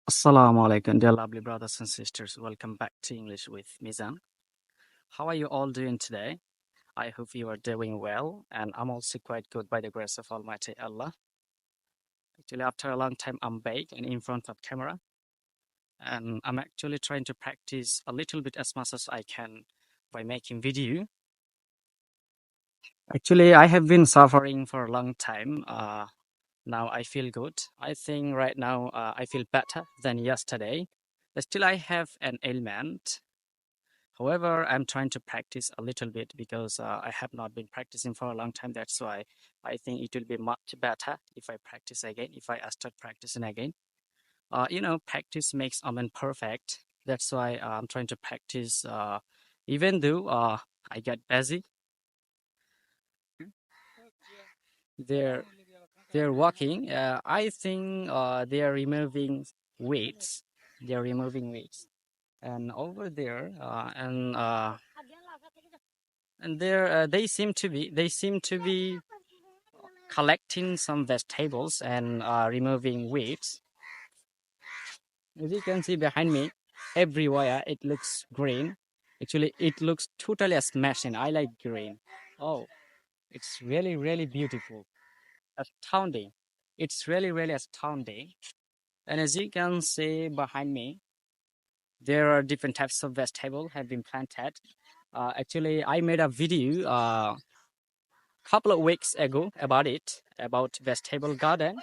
Assalamualaikum, dear lovely brothers and sisters. Welcome back to English with Mizan. How are you all doing today? I hope you are doing well, and I'm also quite good by the grace of Almighty Allah. Actually, after a long time, I'm back and in front of camera, and I'm actually trying to practice a little bit as much as I can by making video. Actually, I have been suffering for a long time. Now I feel good. I think right now I feel better than yesterday. But still, I have an ailment. However, I'm trying to practice a little bit because I have not been practicing for a long time. That's why I think it will be much better if I practice again, if I start practicing again. Practice makes a man perfect. That's why I'm trying to practice, even though I get busy. They're they're walking. I think they are removing weights. They're removing weights, and over there, and there they seem to be collecting some vegetables and removing weeds. As you can see behind me, everywhere it looks green. Actually, it looks totally smashing. I like green. Oh, it's really, really beautiful. Astounding. It's really, really astounding. And as you can see behind me, there are different types of vegetable have been planted. Actually, I made a video couple of weeks ago about it, about vegetable garden.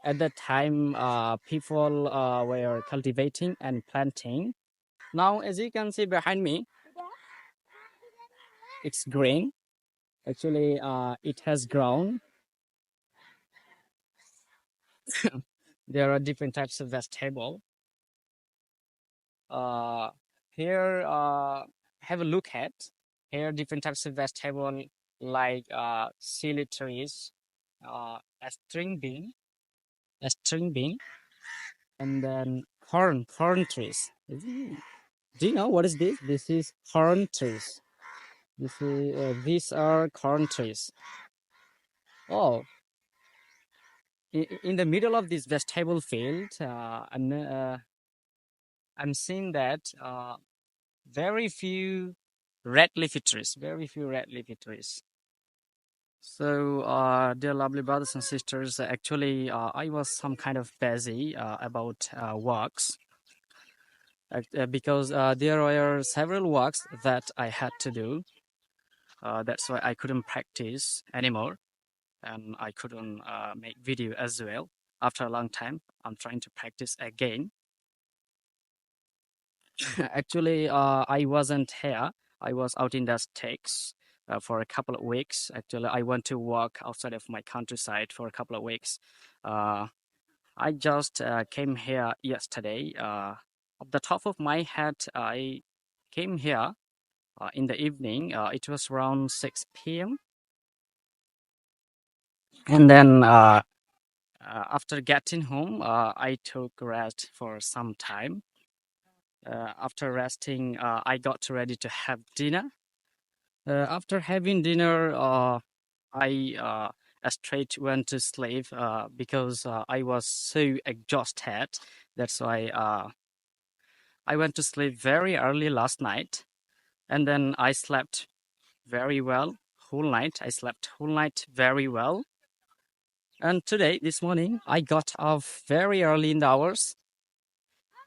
At that time, people were cultivating and planting. Now, as you can see behind me, it's green. Actually, it has grown. There are different types of vegetable. Uh, Here, have a look at. Here, are different types of vegetable like chili trees, a string bean, and then corn trees. Do you know what is this? This is corn trees. These are corn trees. Oh, in the middle of this vegetable field, I'm seeing that very few red leafy trees. Very few red leafy trees. So, dear lovely brothers and sisters, actually, I was some kind of busy about works because there were several works that I had to do. That's why I couldn't practice anymore, and I couldn't make video as well. After a long time, I'm trying to practice again. Actually, I wasn't here. I was out in the States for a couple of weeks. Actually, I went to work outside of my countryside for a couple of weeks. Uh, I just came here yesterday. Off the top of my head, I came here in the evening. It was around 6 p.m. And then after getting home, I took rest for some time. After resting, I got ready to have dinner. After having dinner, I straight went to sleep because I was so exhausted. That's why I went to sleep very early last night, and then I slept very well whole night. I slept whole night very well. And today, this morning, I got up very early in the hours,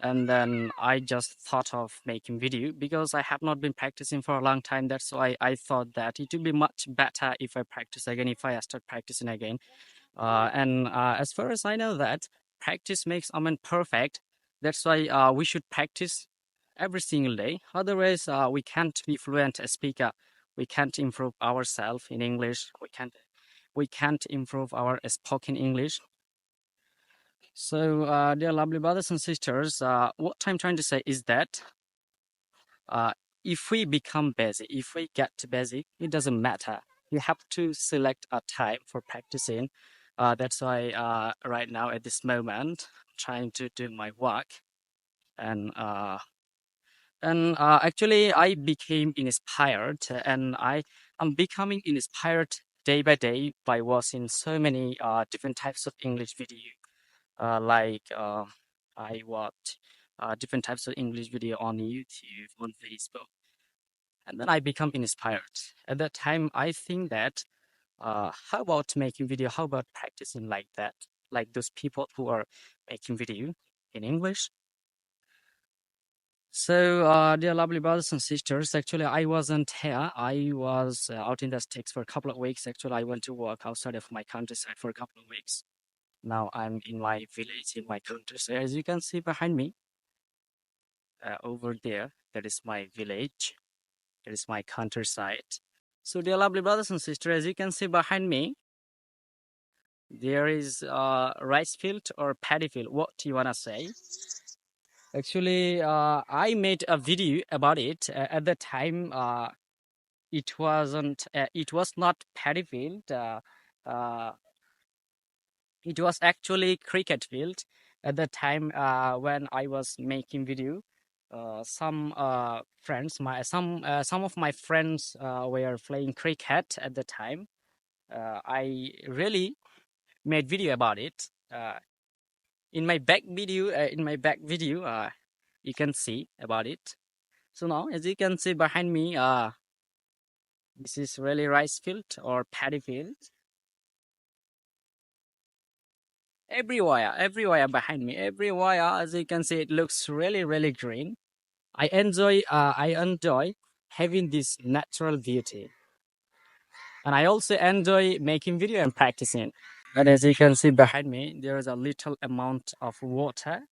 and then I just thought of making video because I have not been practicing for a long time. That's why I thought that it would be much better if I practice again, if I start practicing again. And as far as I know that practice makes a man perfect. That's why we should practice every single day. Otherwise, we can't be fluent as speaker. We can't improve ourselves in English. We can't improve our spoken English. So, dear lovely brothers and sisters, what I'm trying to say is that uh, if we become busy, if we get busy, it doesn't matter. You have to select a time for practicing. That's why right now at this moment, trying to do my work, and actually I became inspired, and I'm becoming inspired day by day by watching so many different types of English video, like. I watch different types of English video on YouTube, on Facebook, and then I become inspired. At that time, I think that how about making video? How about practicing like that? Like those people who are making video in English. So, dear lovely brothers and sisters, actually, I wasn't here. I was out in the States for a couple of weeks. Actually, I went to work outside of my countryside for a couple of weeks. Now I'm in my village, in my countryside. As you can see behind me, over there, that is my village. That is my countryside. So, dear lovely brothers and sisters, as you can see behind me, there is a rice field or paddy field. What do you wanna say? Actually, I made a video about it. At the time, it wasn't. It was not paddy field. Uh, it was actually cricket field. At the time, when I was making video, some friends, some of my friends were playing cricket at the time. I really made video about it. In my back video, you can see about it. So now, as you can see behind me, this is really rice field or paddy field. Everywhere behind me, everywhere, as you can see, it looks really, really green. I enjoy having this natural beauty, and I also enjoy making video and practicing. And as you can see behind me, there is a little amount of water.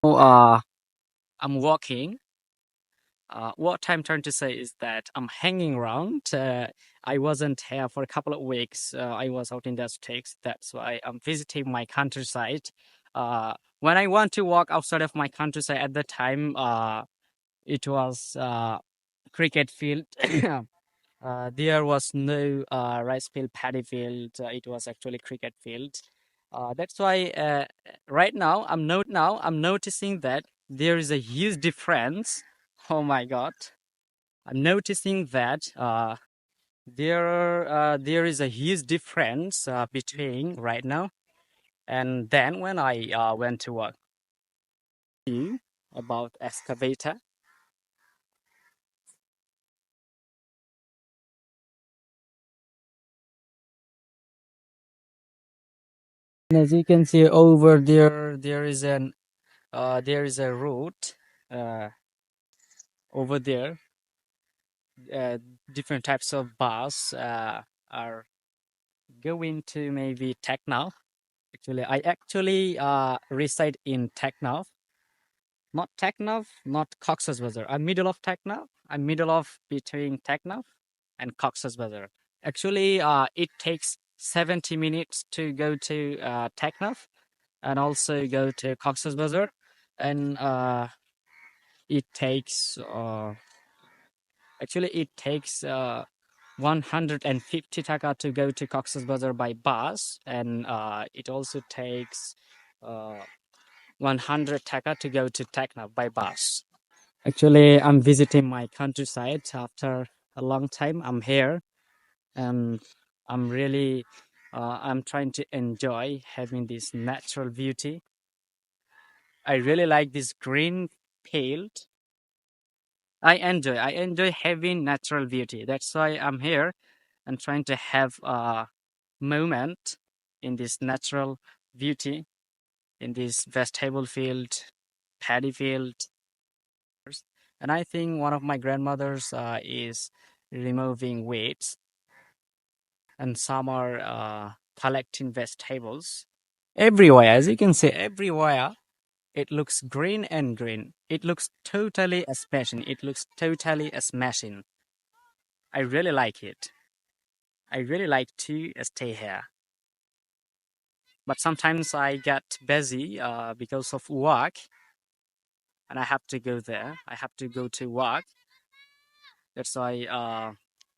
So, I'm walking. What I'm trying to say is that I'm hanging around. I wasn't here for a couple of weeks. I was out in the States. That's why I'm visiting my countryside. When I want to walk outside of my countryside at the time, it was cricket field. There was no rice field, paddy field. It was actually cricket field. That's why right now I'm noticing that there is a huge difference. Oh my God! I'm noticing that there is a huge difference between right now and then when I went to work. You about excavator. And as you can see over there, there is a road uh, over there. Uh, Different types of bus are going to maybe Technov. Actually, I actually reside in Technov, not Technov, not Cox's Bazar. I'm middle of Technov. I'm middle of between Technov and Cox's Bazar. Actually, it takes 70 minutes to go to Technov and also go to Cox's Bazar, and it takes actually it takes 150 taka to go to Cox's Bazar by bus, and it also takes 100 taka to go to Teknaf by bus. Actually, I'm visiting my countryside after a long time. I'm here, and I'm really I'm trying to enjoy having this natural beauty. I really like this green field. I enjoy having natural beauty. That's why I'm here and trying to have a moment in this natural beauty, in this vegetable field, paddy field. And I think one of my grandmothers is removing weeds, and some are collecting vegetables. Everywhere, as you can see, everywhere it looks green and green. It looks totally smashing. It looks totally smashing. I really like it. I really like to stay here. But sometimes I get busy because of work, and I have to go there. I have to go to work. That's why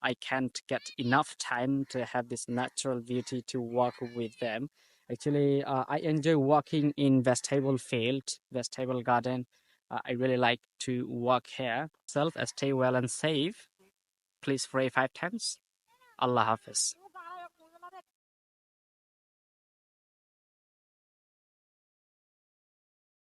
I can't get enough time to have this natural beauty to walk with them. Actually, I enjoy walking in vegetable field, vegetable garden. I really like to walk here. Stay well and safe. Please pray 5 times. Allah Hafiz.